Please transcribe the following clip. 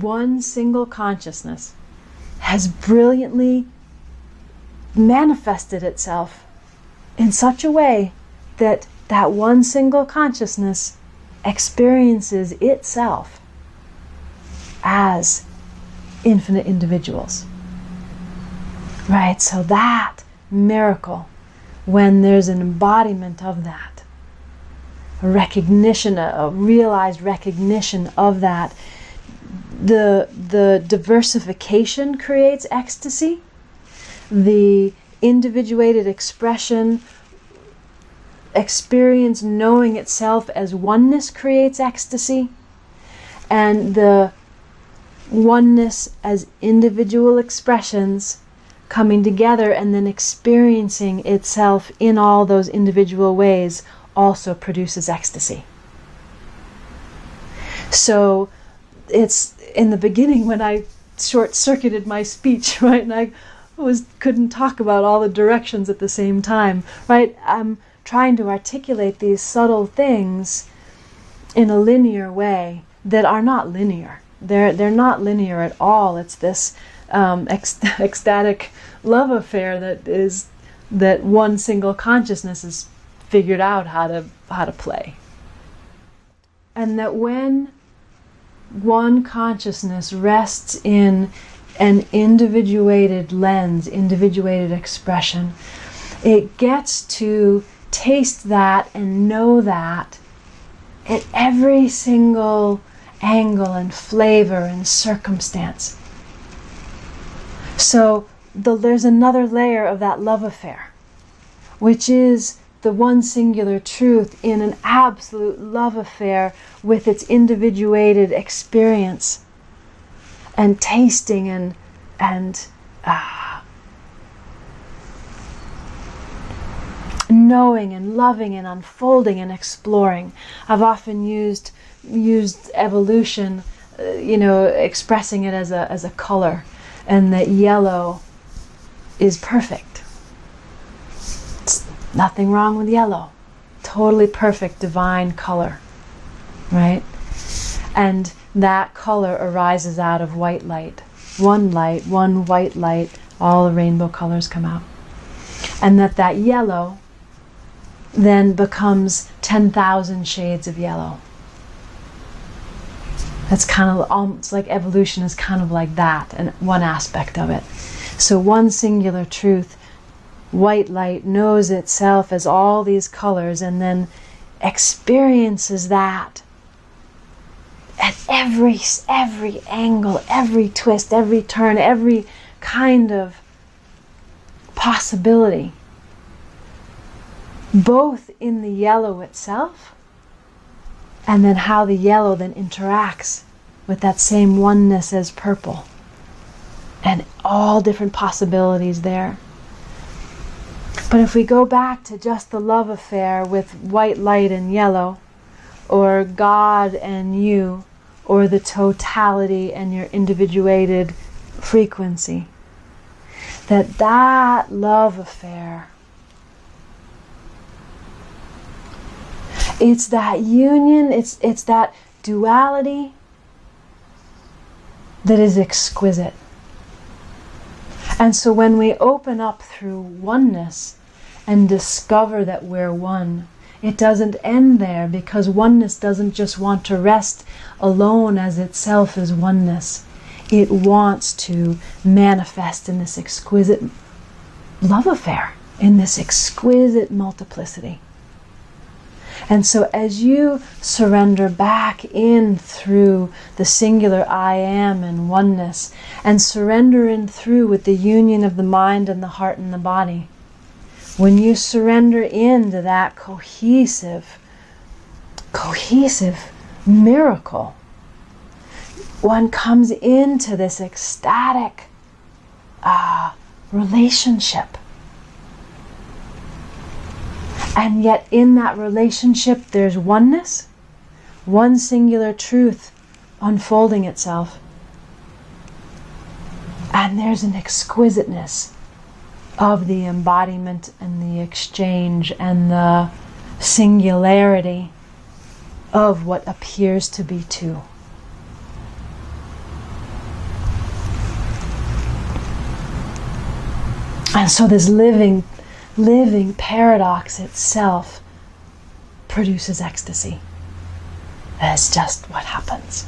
one single consciousness has brilliantly manifested itself in such a way that that one single consciousness experiences itself as infinite individuals. Right? So that miracle, when there's an embodiment of that, a recognition, a realized recognition of that, the diversification creates ecstasy. The individuated expression, experience knowing itself as oneness creates ecstasy. And the oneness as individual expressions coming together and then experiencing itself in all those individual ways also produces ecstasy. So it's in the beginning when I short-circuited my speech, right, and I couldn't talk about all the directions at the same time, right? I'm trying to articulate these subtle things in a linear way that are not linear. They're not linear at all. It's this ecstatic love affair that one single consciousness has figured out how to play. And that when one consciousness rests in an individuated lens, individuated expression, it gets to taste that and know that at every single angle and flavor and circumstance. So there's another layer of that love affair, which is the one singular truth in an absolute love affair with its individuated experience and tasting and knowing and loving and unfolding and exploring. I've often used evolution, expressing it as a color, and that yellow is perfect. It's nothing wrong with yellow. Totally perfect, divine color, right? And that color arises out of white light. One white light, all the rainbow colors come out. And that yellow then becomes 10,000 shades of yellow. That's kind of almost like evolution is kind of like that, and one aspect of it. So one singular truth, white light, knows itself as all these colors and then experiences that at every angle, every twist, every turn, every kind of possibility. Both in the yellow itself and then how the yellow then interacts with that same oneness as purple. And all different possibilities there. But if we go back to just the love affair with white light and yellow, or God and you, or the totality and your individuated frequency, that love affair, it's that union, it's that duality that is exquisite. And so when we open up through oneness and discover that we're one, it doesn't end there, because oneness doesn't just want to rest alone as itself as oneness. It wants to manifest in this exquisite love affair, in this exquisite multiplicity. And so as you surrender back in through the singular I am and oneness, and surrender in through with the union of the mind and the heart and the body, when you surrender into that cohesive miracle, one comes into this ecstatic relationship. And yet in that relationship there's oneness, one singular truth unfolding itself. And there's an exquisiteness of the embodiment and the exchange and the singularity of what appears to be two. And so this living paradox itself produces ecstasy. That's just what happens.